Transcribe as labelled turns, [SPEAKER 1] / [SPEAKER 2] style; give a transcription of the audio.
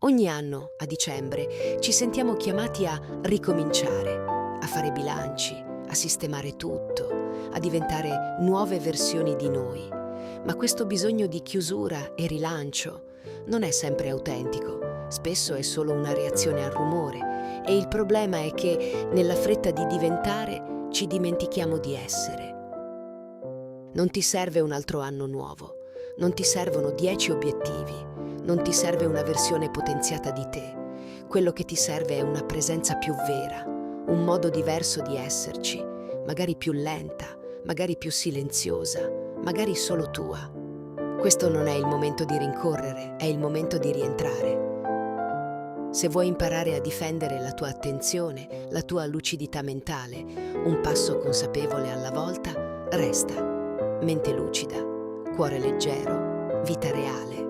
[SPEAKER 1] Ogni anno, a dicembre, ci sentiamo chiamati a ricominciare, a fare bilanci, a sistemare tutto, a diventare nuove versioni di noi. Ma questo bisogno di chiusura e rilancio non è sempre autentico, spesso è solo una reazione al rumore e il problema è che nella fretta di diventare ci dimentichiamo di essere. Non ti serve un altro anno nuovo, non ti servono 10 obiettivi, non ti serve una versione potenziata di te. Quello che ti serve è una presenza più vera, un modo diverso di esserci, magari più lenta, magari più silenziosa, magari solo tua. Questo non è il momento di rincorrere, è il momento di rientrare. Se vuoi imparare a difendere la tua attenzione, la tua lucidità mentale, un passo consapevole alla volta, resta. Mente lucida, cuore leggero, vita reale.